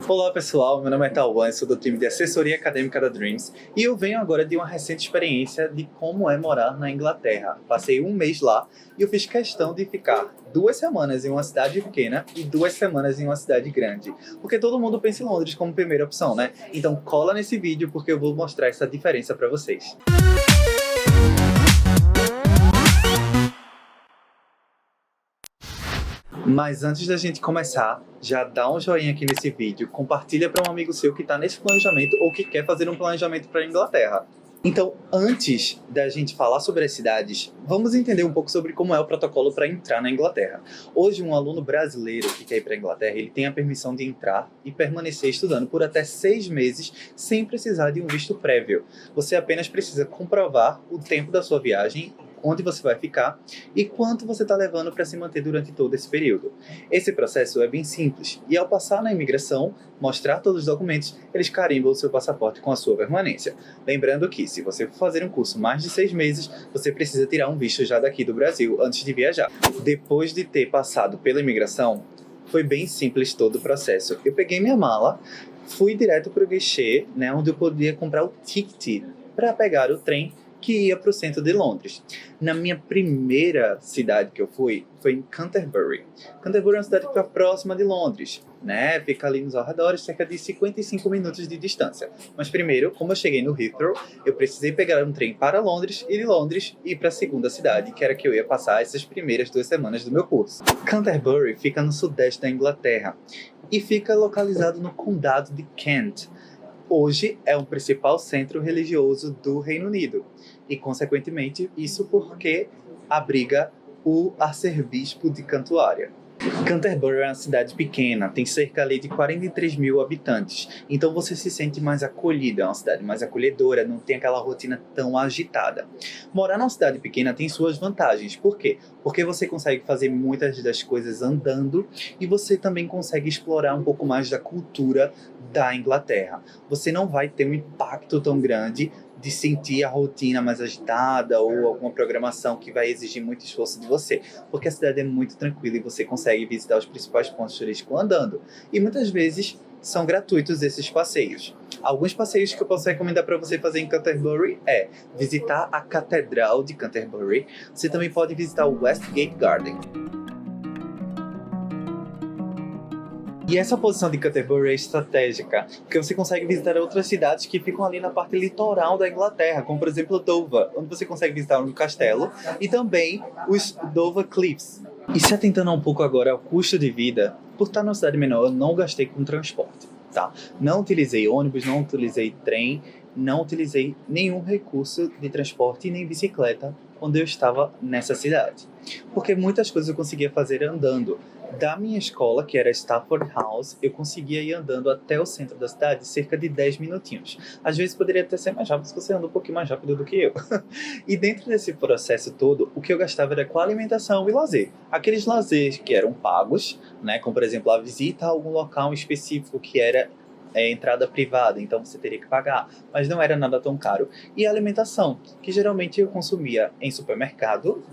Olá pessoal, meu nome é Tauan, sou do time de assessoria acadêmica da Dreams e eu venho agora de uma recente experiência de como é morar na Inglaterra. Passei um mês lá e eu fiz questão de ficar 2 semanas em uma cidade pequena e 2 semanas em uma cidade grande, porque todo mundo pensa em Londres como primeira opção, né? Então cola nesse vídeo porque eu vou mostrar essa diferença para vocês. Mas antes da gente começar, já dá um joinha aqui nesse vídeo, compartilha para um amigo seu que está nesse planejamento ou que quer fazer um planejamento para a Inglaterra. Então, antes da gente falar sobre as cidades, vamos entender um pouco sobre como é o protocolo para entrar na Inglaterra. Hoje, um aluno brasileiro que quer ir para a Inglaterra, ele tem a permissão de entrar e permanecer estudando por até 6 meses sem precisar de um visto prévio. Você apenas precisa comprovar o tempo da sua viagem, onde você vai ficar e quanto você está levando para se manter durante todo esse período. Esse processo é bem simples e ao passar na imigração, mostrar todos os documentos, eles carimbam o seu passaporte com a sua permanência. Lembrando que se você for fazer um curso mais de 6 meses, você precisa tirar um visto já daqui do Brasil antes de viajar. Depois de ter passado pela imigração, foi bem simples todo o processo. Eu peguei minha mala, fui direto para o guichê, onde eu podia comprar o ticket para pegar o trem que ia para o centro de Londres. Na minha primeira cidade que eu fui, foi em Canterbury. Canterbury é uma cidade que fica próxima de Londres, Fica ali nos arredores, cerca de 55 minutos de distância. Mas primeiro, como eu cheguei no Heathrow, eu precisei pegar um trem para Londres e de Londres ir para a segunda cidade, que era que eu ia passar essas primeiras 2 semanas do meu curso. Canterbury fica no sudeste da Inglaterra e fica localizado no condado de Kent. Hoje é o principal centro religioso do Reino Unido e, consequentemente, isso porque abriga o arcebispo de Cantuária. Canterbury é uma cidade pequena, tem cerca ali de 43 mil habitantes, então você se sente mais acolhido, é uma cidade mais acolhedora, não tem aquela rotina tão agitada. Morar numa cidade pequena tem suas vantagens, por quê? Porque você consegue fazer muitas das coisas andando e você também consegue explorar um pouco mais da cultura da Inglaterra. Você não vai ter um impacto tão grande de sentir a rotina mais agitada ou alguma programação que vai exigir muito esforço de você, porque a cidade é muito tranquila e você consegue visitar os principais pontos turísticos andando. E muitas vezes são gratuitos esses passeios. Alguns passeios que eu posso recomendar para você fazer em Canterbury é visitar a Catedral de Canterbury. Você também pode visitar o Westgate Garden. E essa posição de Canterbury é estratégica, porque você consegue visitar outras cidades que ficam ali na parte litoral da Inglaterra, como por exemplo Dover, onde você consegue visitar um castelo, e também os Dover Cliffs. E se atentando um pouco agora ao custo de vida, por estar numa cidade menor, eu não gastei com transporte, tá? Não utilizei ônibus, não utilizei trem, não utilizei nenhum recurso de transporte e nem bicicleta quando eu estava nessa cidade. Porque muitas coisas eu conseguia fazer andando. Da minha escola, que era Stafford House, eu conseguia ir andando até o centro da cidade cerca de 10 minutinhos. Às vezes poderia até ser mais rápido se você anda um pouquinho mais rápido do que eu. E dentro desse processo todo, o que eu gastava era com alimentação e lazer. Aqueles lazeres que eram pagos, como por exemplo a visita a algum local específico que era entrada privada, então você teria que pagar, mas não era nada tão caro. E a alimentação, que geralmente eu consumia em supermercado,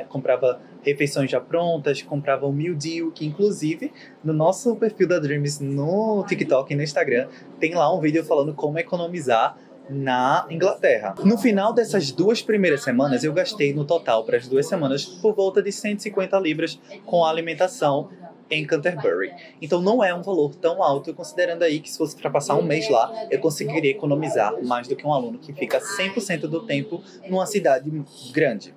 comprava refeições já prontas, comprava o meal deal, que inclusive no nosso perfil da Dreams no TikTok e no Instagram tem lá um vídeo falando como economizar na Inglaterra. No final dessas 2 primeiras semanas, eu gastei no total para as 2 semanas por volta de 150 libras com a alimentação em Canterbury. Então não é um valor tão alto, considerando aí que se fosse para passar um mês lá, eu conseguiria economizar mais do que um aluno que fica 100% do tempo numa cidade grande.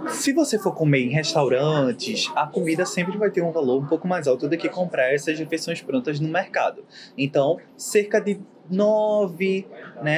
Se você for comer em restaurantes, a comida sempre vai ter um valor um pouco mais alto do que comprar essas refeições prontas no mercado. Então, cerca de 9,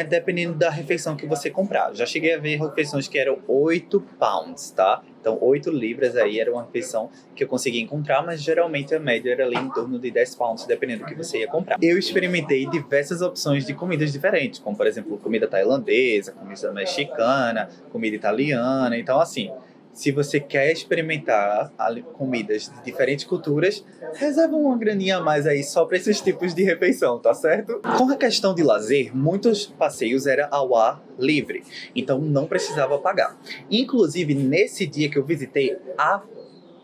dependendo da refeição que você comprar. Já cheguei a ver refeições que eram 8 pounds, tá? Então, 8 libras aí era uma refeição que eu conseguia encontrar, mas geralmente a média era ali em torno de 10 pounds, dependendo do que você ia comprar. Eu experimentei diversas opções de comidas diferentes, como por exemplo, comida tailandesa, comida mexicana, comida italiana. Então, assim, se você quer experimentar comidas de diferentes culturas, reserva uma graninha a mais aí só para esses tipos de refeição, tá certo? Com a questão de lazer, muitos passeios eram ao ar livre, então não precisava pagar. Inclusive, nesse dia que eu visitei a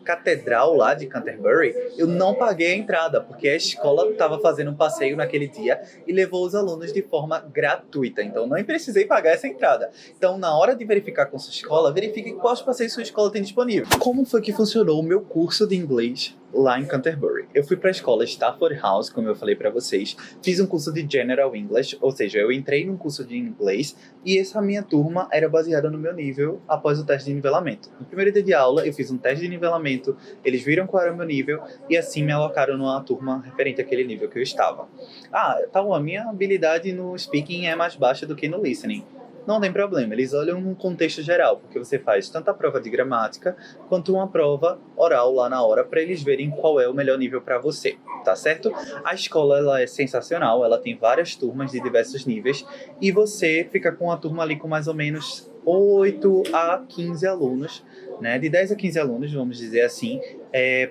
catedral lá de Canterbury, eu não paguei a entrada, porque a escola estava fazendo um passeio naquele dia e levou os alunos de forma gratuita. Então, não precisei pagar essa entrada. Então, na hora de verificar com sua escola, verifique quais passeios sua escola tem disponível. Como foi que funcionou o meu curso de inglês lá em Canterbury? Eu fui para a escola Stafford House, como eu falei para vocês, fiz um curso de General English, ou seja, eu entrei num curso de inglês e essa minha turma era baseada no meu nível após o teste de nivelamento. No primeiro dia de aula, eu fiz um teste de nivelamento, eles viram qual era o meu nível e assim me alocaram numa turma referente àquele nível que eu estava. A minha habilidade no speaking é mais baixa do que no listening. Não tem problema, eles olham num contexto geral, porque você faz tanto a prova de gramática quanto uma prova oral lá na hora para eles verem qual é o melhor nível para você, tá certo? A escola ela é sensacional, ela tem várias turmas de diversos níveis e você fica com a turma ali com mais ou menos 8 a 15 alunos, né? De 10 a 15 alunos, vamos dizer assim,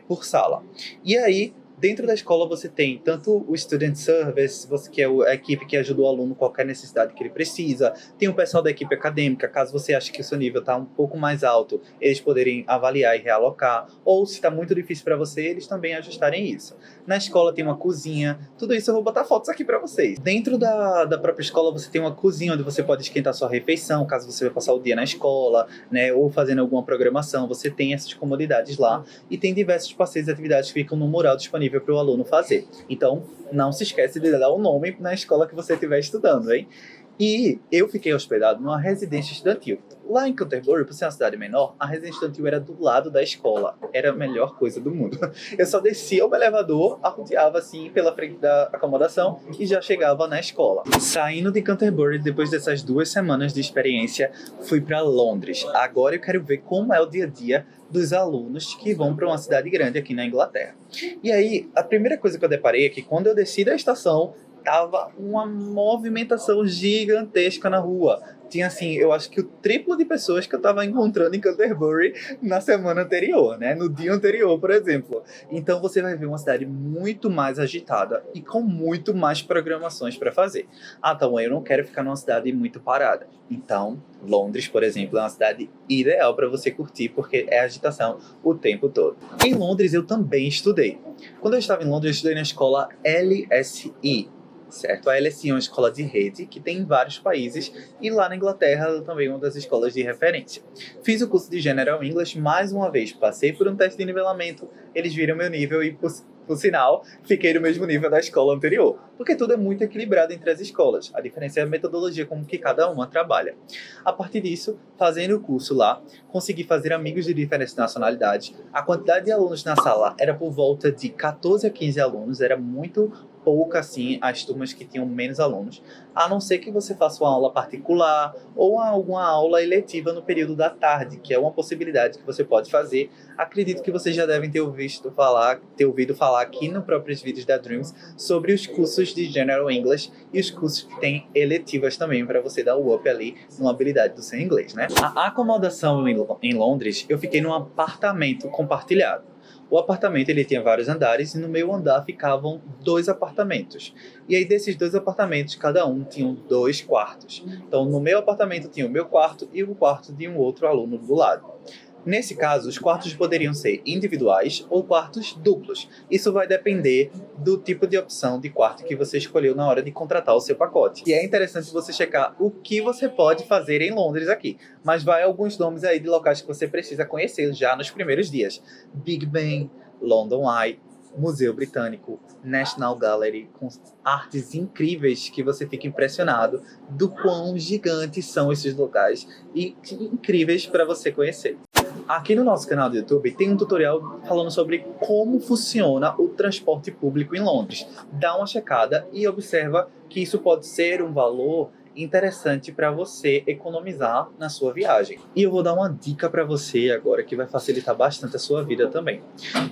por sala. E aí, dentro da escola você tem tanto o Student Service, que é a equipe que ajuda o aluno com qualquer necessidade que ele precisa, tem o pessoal da equipe acadêmica, caso você ache que o seu nível está um pouco mais alto, eles poderem avaliar e realocar, ou se está muito difícil para você, eles também ajustarem isso. Na escola tem uma cozinha, tudo isso eu vou botar fotos aqui para vocês. Dentro da própria escola você tem uma cozinha onde você pode esquentar sua refeição, caso você vai passar o dia na escola, né, ou fazendo alguma programação, você tem essas comodidades lá, e tem diversos passeios e atividades que ficam no mural disponível para o aluno fazer. Então, não se esquece de dar o nome na escola que você estiver estudando, hein? E eu fiquei hospedado numa residência estudantil. Lá em Canterbury, por ser uma cidade menor, a residência estudantil era do lado da escola. Era a melhor coisa do mundo. Eu só descia o elevador, arrodeava assim pela frente da acomodação e já chegava na escola. Saindo de Canterbury, depois dessas 2 semanas de experiência, fui para Londres. Agora eu quero ver como é o dia a dia dos alunos que vão para uma cidade grande aqui na Inglaterra. E aí, a primeira coisa que eu deparei é que quando eu desci da estação, tava uma movimentação gigantesca na rua. Tinha assim, eu acho que o triplo de pessoas que eu tava encontrando em Canterbury na semana anterior, né? No dia anterior, por exemplo. Então você vai ver uma cidade muito mais agitada e com muito mais programações para fazer. Então eu não quero ficar numa cidade muito parada. Então, Londres, por exemplo, é uma cidade ideal para você curtir porque é agitação o tempo todo. Em Londres eu também estudei. Quando eu estava em Londres, eu estudei na escola LSE. Certo? A LSE é uma escola de rede que tem em vários países e lá na Inglaterra ela também é uma das escolas de referência. Fiz o curso de General English mais uma vez, passei por um teste de nivelamento, eles viram meu nível e, por sinal, fiquei no mesmo nível da escola anterior, porque tudo é muito equilibrado entre as escolas. A diferença é a metodologia como que cada uma trabalha. A partir disso, fazendo o curso lá, consegui fazer amigos de diferentes nacionalidades. A quantidade de alunos na sala era por volta de 14 a 15 alunos, era muito pouca assim as turmas que tinham menos alunos, a não ser que você faça uma aula particular ou alguma aula eletiva no período da tarde, que é uma possibilidade que você pode fazer. Acredito que vocês já devem ter ouvido falar aqui nos próprios vídeos da Dreams sobre os cursos de General English e os cursos que têm eletivas também para você dar o up ali numa habilidade do seu inglês, né? A acomodação em Londres, eu fiquei num apartamento compartilhado. O apartamento ele tinha vários andares e no meu andar ficavam 2 apartamentos. E aí desses 2 apartamentos, cada um tinha 2 quartos. Então no meu apartamento tinha o meu quarto e o quarto de um outro aluno do lado. Nesse caso, os quartos poderiam ser individuais ou quartos duplos. Isso vai depender do tipo de opção de quarto que você escolheu na hora de contratar o seu pacote. E é interessante você checar o que você pode fazer em Londres aqui. Mas vai alguns nomes aí de locais que você precisa conhecer já nos primeiros dias. Big Ben, London Eye, Museu Britânico, National Gallery, com artes incríveis que você fica impressionado do quão gigantes são esses locais e incríveis para você conhecer. Aqui no nosso canal do YouTube tem um tutorial falando sobre como funciona o transporte público em Londres. Dá uma checada e observa que isso pode ser um valor interessante para você economizar na sua viagem. E eu vou dar uma dica para você agora que vai facilitar bastante a sua vida também.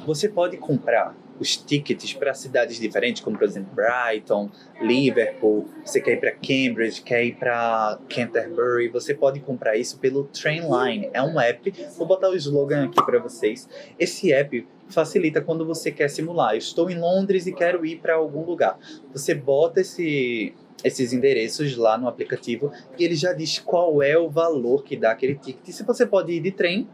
Você pode comprar os tickets para cidades diferentes, como por exemplo Brighton, Liverpool, você quer ir para Cambridge, quer ir para Canterbury, você pode comprar isso pelo Trainline. É um app, vou botar o slogan aqui para vocês. Esse app facilita quando você quer simular. Eu estou em Londres e quero ir para algum lugar. Você bota esses endereços lá no aplicativo e ele já diz qual é o valor que dá aquele ticket. E se você pode ir de trem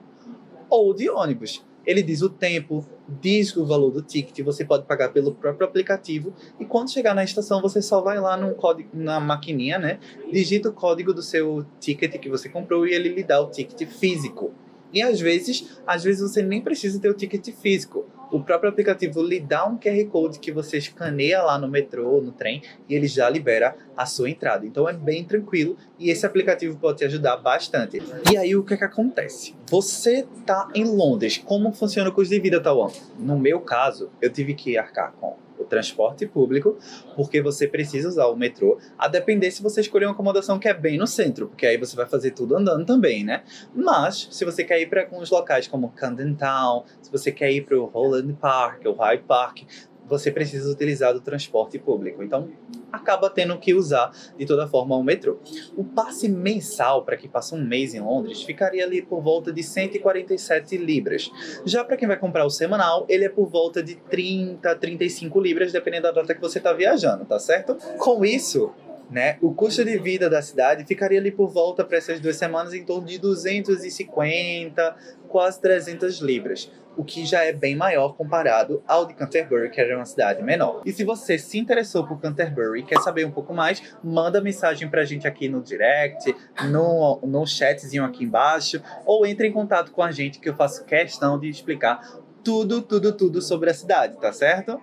ou de ônibus. Ele diz o tempo, diz o valor do ticket, você pode pagar pelo próprio aplicativo e quando chegar na estação você só vai lá no código, na maquininha, né? Digita o código do seu ticket que você comprou e ele lhe dá o ticket físico. E às vezes você nem precisa ter o ticket físico. O próprio aplicativo lhe dá um QR Code que você escaneia lá no metrô, no trem, e ele já libera a sua entrada. Então é bem tranquilo e esse aplicativo pode te ajudar bastante. E aí o que é que acontece? Você tá em Londres, como funciona o custo de vida, Tawan? No meu caso, eu tive que arcar com o transporte público, porque você precisa usar o metrô, a depender se você escolher uma acomodação que é bem no centro, porque aí você vai fazer tudo andando também, né? Mas, se você quer ir para alguns locais como Camden Town, se você quer ir para o Holland Park, ou Hyde Park, você precisa utilizar do transporte público. Então, acaba tendo que usar, de toda forma, o metrô. O passe mensal, para quem passa um mês em Londres, ficaria ali por volta de 147 libras. Já para quem vai comprar o semanal, ele é por volta de 30, 35 libras, dependendo da data que você está viajando, tá certo? Com isso, né, o custo de vida da cidade ficaria ali por volta para essas 2 semanas em torno de 250, quase 300 libras, o que já é bem maior comparado ao de Canterbury, que era uma cidade menor. E se você se interessou por Canterbury e quer saber um pouco mais, manda mensagem pra gente aqui no direct, no chatzinho aqui embaixo, ou entre em contato com a gente que eu faço questão de explicar tudo sobre a cidade, tá certo?